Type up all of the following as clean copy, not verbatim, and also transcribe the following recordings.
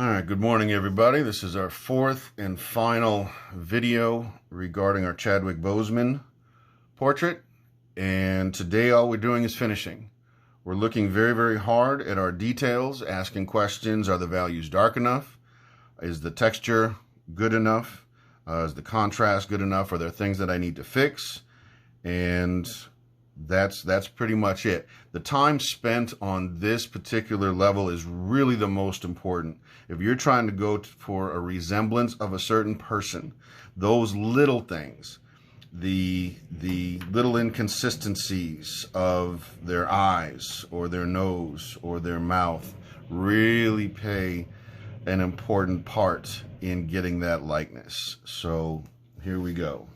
All right, good morning, everybody. This is our fourth and final video regarding our Chadwick Boseman portrait. And today all we're doing is finishing. We're looking very, very hard at our details, asking questions. Are the values dark enough? Is the texture good enough? Is the contrast good enough? Are there things that I need to fix? And that's pretty much it. The time spent on this particular level is really the most important. If you're trying to go for a resemblance of a certain person, those little things, the little inconsistencies of their eyes or their nose or their mouth really play an important part in getting that likeness. So here we go.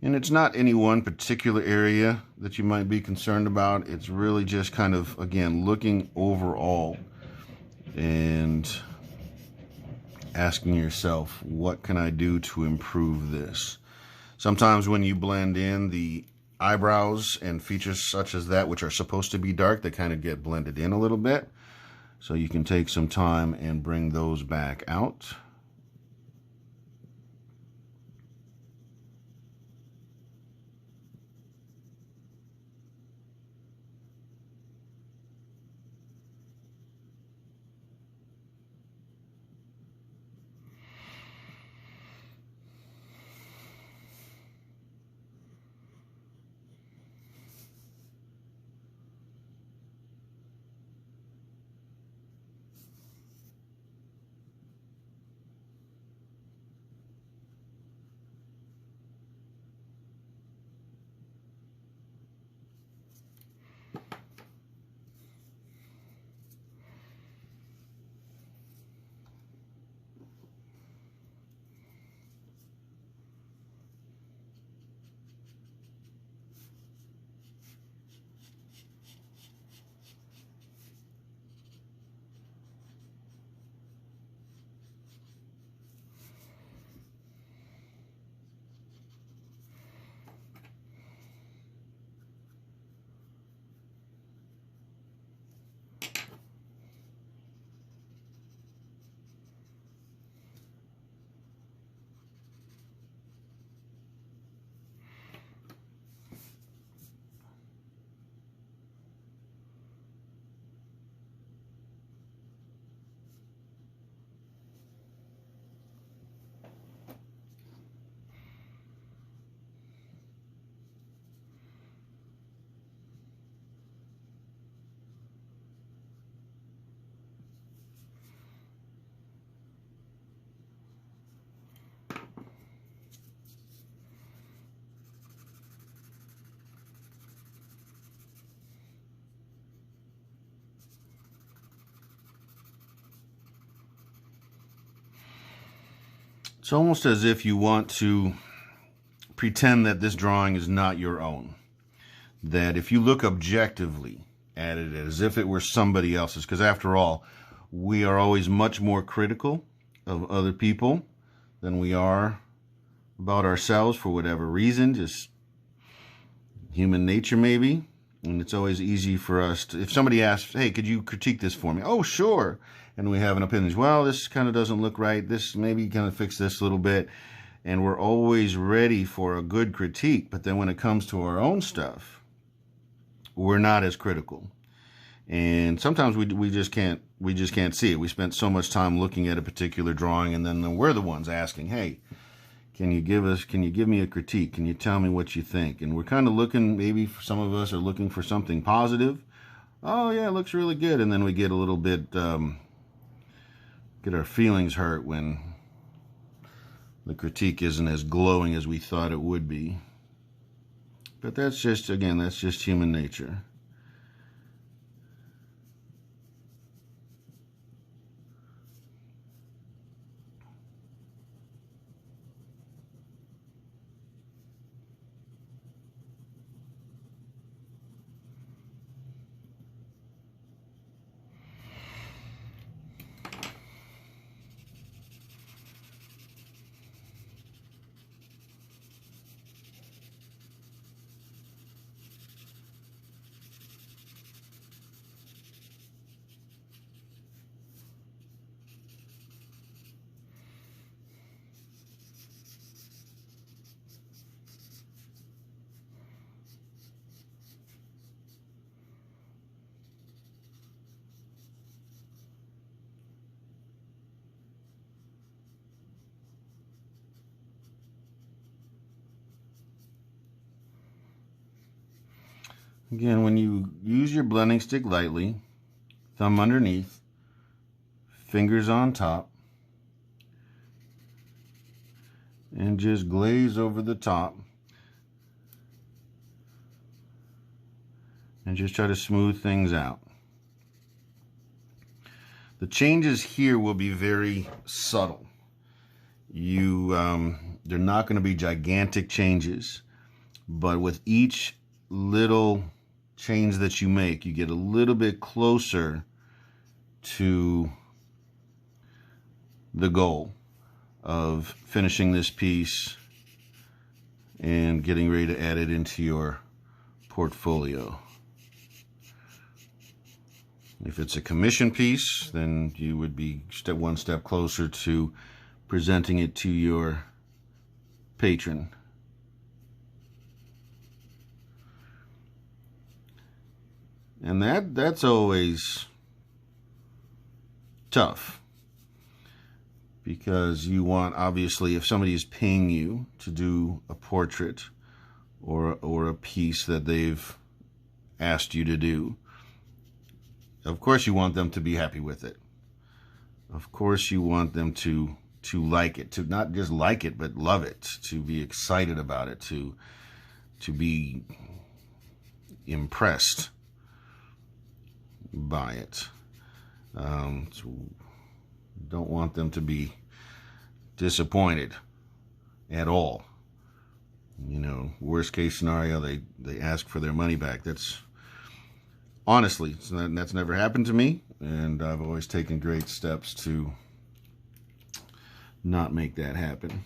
And it's not any one particular area that you might be concerned about. It's really just kind of, again, looking overall and asking yourself, what can I do to improve this? Sometimes when you blend in the eyebrows and features such as that, which are supposed to be dark, they kind of get blended in a little bit. So you can take some time and bring those back out. It's almost as if you want to pretend that this drawing is not your own. That if you look objectively at it as if it were somebody else's, because after all, we are always much more critical of other people than we are about ourselves for whatever reason, just human nature maybe. And it's always easy for us to, if somebody asks, hey, could you critique this for me? Oh, sure. And we have an opinion. Well, this kind of doesn't look right. This maybe kind of fix this a little bit. And we're always ready for a good critique. But then when it comes to our own stuff, we're not as critical. And sometimes we just can't see it. We spent so much time looking at a particular drawing, and then we're the ones asking, hey, can you give me a critique? Can you tell me what you think? And we're kind of looking, maybe some of us are looking for something positive. Oh yeah, it looks really good. And then we get a little bit, get our feelings hurt when the critique isn't as glowing as we thought it would be. But that's just, again, that's just human nature. Again, when you use your blending stick lightly, thumb underneath, fingers on top, and just glaze over the top, and just try to smooth things out. The changes here will be very subtle. They're not going to be gigantic changes, but with each little change that you make, you get a little bit closer to the goal of finishing this piece and getting ready to add it into your portfolio. If it's a commission piece, then you would be one step closer to presenting it to your patron. And that's always tough, because you want, obviously, if somebody is paying you to do a portrait or a piece that they've asked you to do, of course you want them to be happy with it. Of course you want them to like it, to not just like it, but love it, to be excited about it, to be impressed by it. So don't want them to be disappointed at all. You know, worst case scenario, they ask for their money back. That's honestly, that's never happened to me, and I've always taken great steps to not make that happen.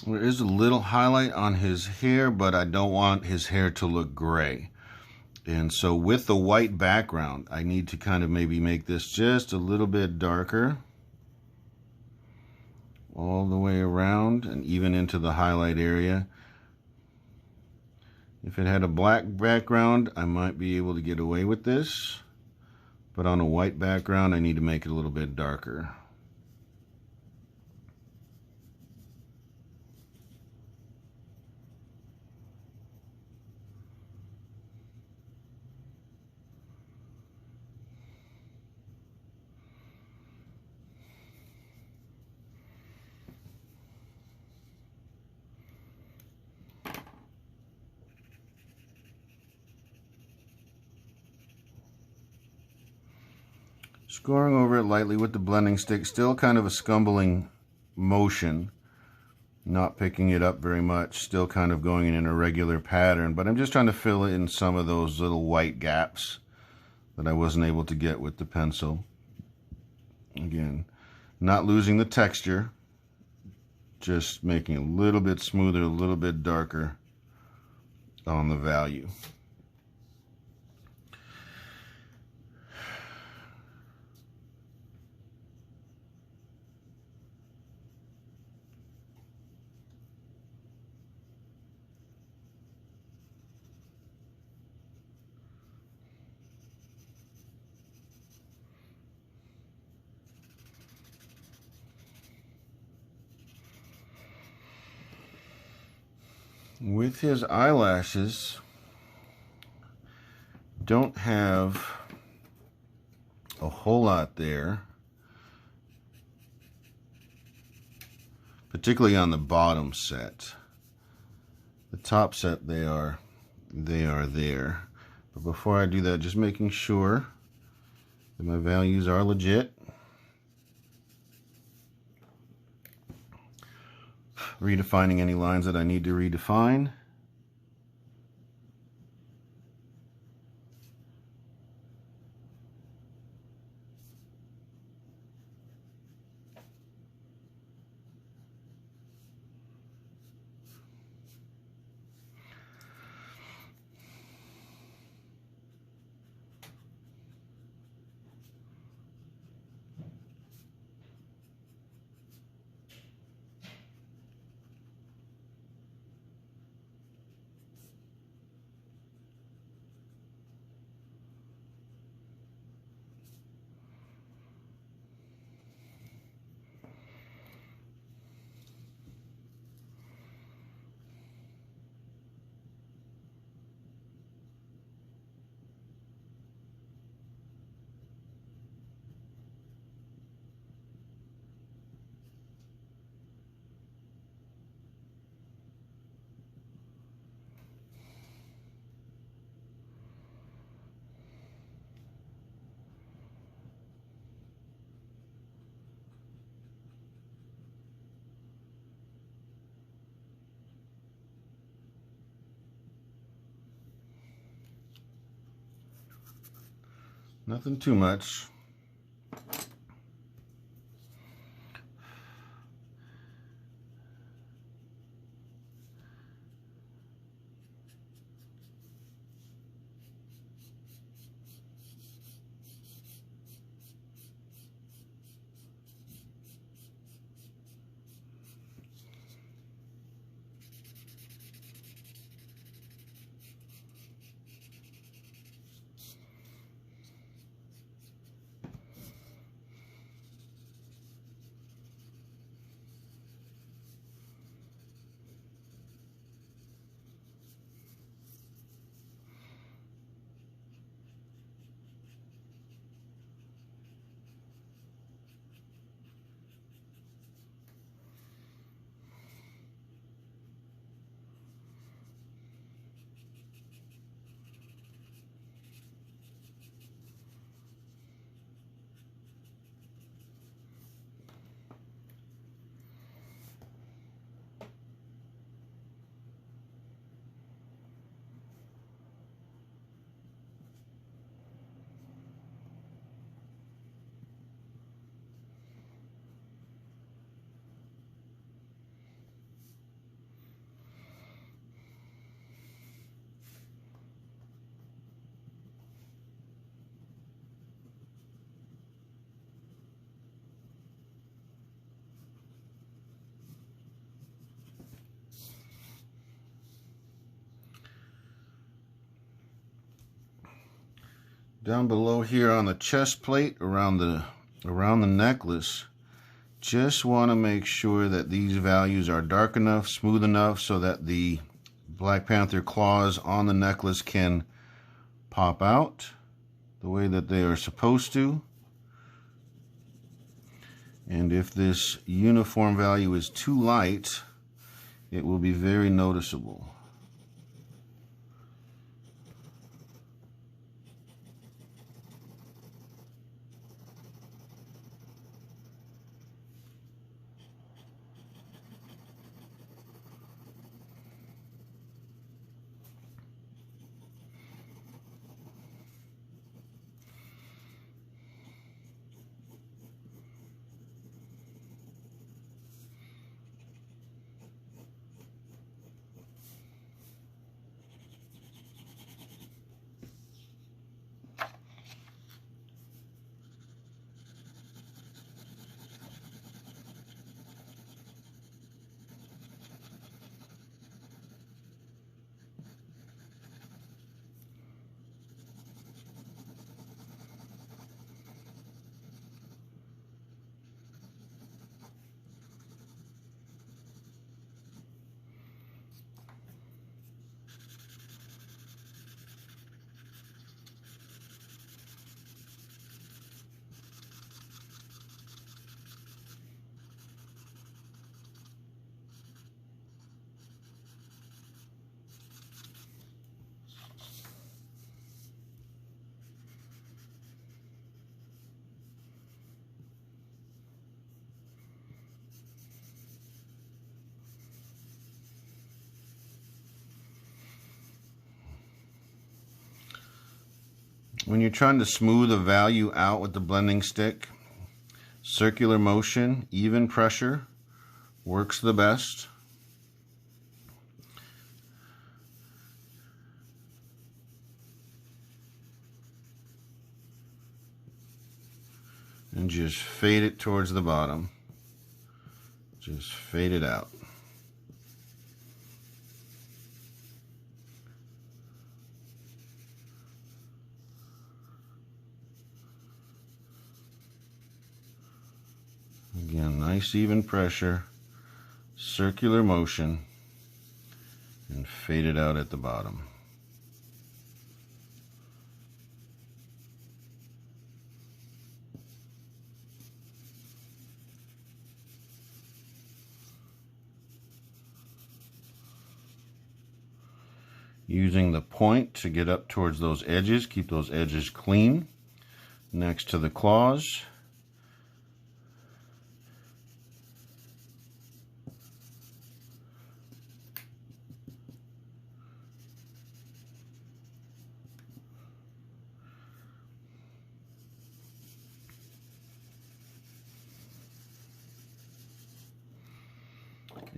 There is a little highlight on his hair, but I don't want his hair to look gray. And so with the white background, I need to kind of maybe make this just a little bit darker all the way around and even into the highlight area. If it had a black background, I might be able to get away with this, but on a white background, I need to make it a little bit darker. Scoring over it lightly with the blending stick, still kind of a scumbling motion, not picking it up very much, still kind of going in an irregular pattern, but I'm just trying to fill in some of those little white gaps that I wasn't able to get with the pencil. Again, not losing the texture, just making it a little bit smoother, a little bit darker on the value. with his eyelashes don't have a whole lot there, particularly on the bottom set. The top set they are there. But before I do that, just making sure that my values are legit. Redefining any lines that I need to redefine. Nothing too much. Down below here on the chest plate around the necklace, just want to make sure that these values are dark enough, smooth enough so that the Black Panther claws on the necklace can pop out the way that they are supposed to. And if this uniform value is too light, it will be very noticeable. When you're trying to smooth a value out with the blending stick, circular motion, even pressure works the best. And just fade it towards the bottom. Just fade it out. Again, nice even pressure, circular motion, and fade it out at the bottom. Using the point to get up towards those edges, keep those edges clean. Next to the claws.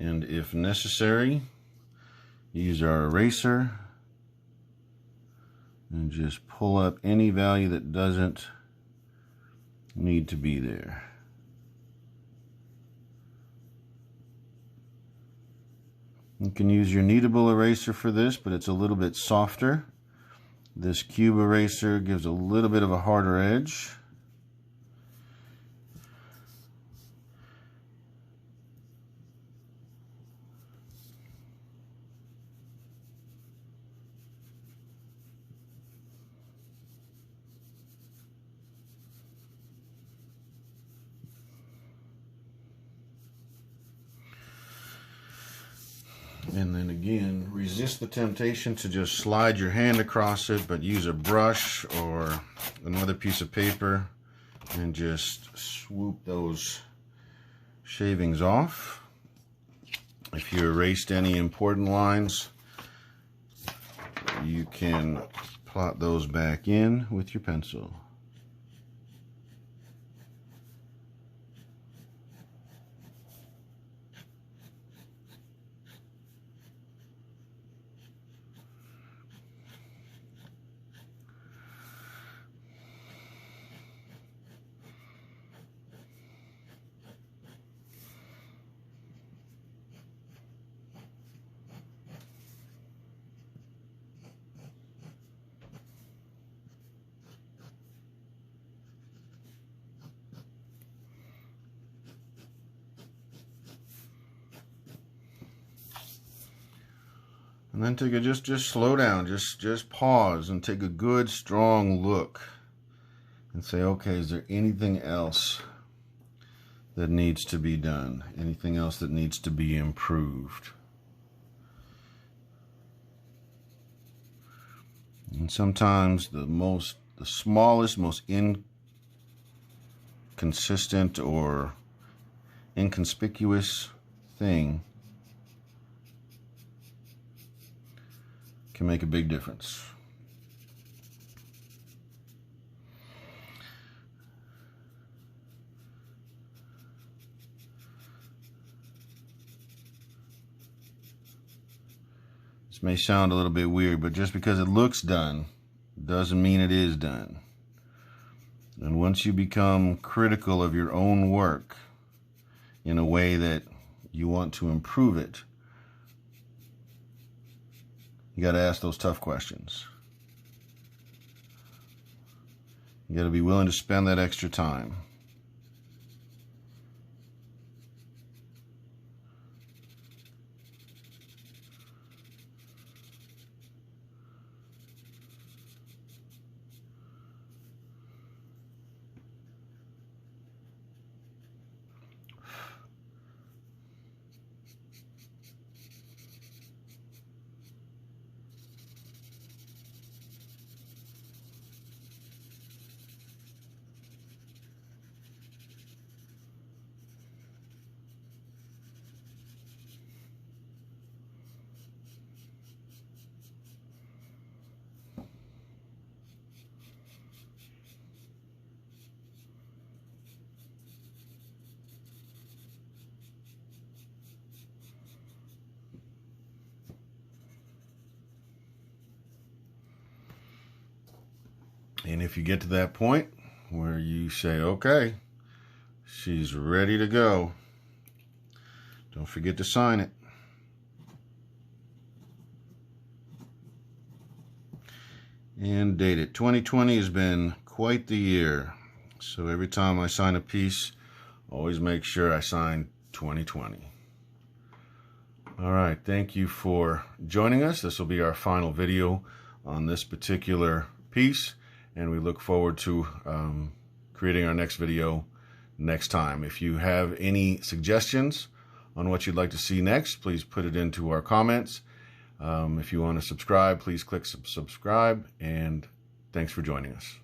And if necessary, use our eraser and just pull up any value that doesn't need to be there. You can use your kneadable eraser for this, but it's a little bit softer. This cube eraser gives a little bit of a harder edge. And then again, resist the temptation to just slide your hand across it, but use a brush or another piece of paper and just swoop those shavings off. If you erased any important lines, you can plot those back in with your pencil. And then take a just slow down, just pause and take a good strong look and say, okay, is there anything else that needs to be done? Anything else that needs to be improved? And sometimes the smallest, most inconsistent or inconspicuous thing can make a big difference. This may sound a little bit weird, but just because it looks done doesn't mean it is done. And once you become critical of your own work in a way that you want to improve it, you got to ask those tough questions. You got to be willing to spend that extra time. And if you get to that point where you say, okay, she's ready to go, don't forget to sign it. And date it. 2020 has been quite the year. So every time I sign a piece, always make sure I sign 2020. All right, thank you for joining us. This will be our final video on this particular piece, and we look forward to creating our next video next time. If you have any suggestions on what you'd like to see next, please put it into our comments. If you want to subscribe, please click subscribe, and thanks for joining us.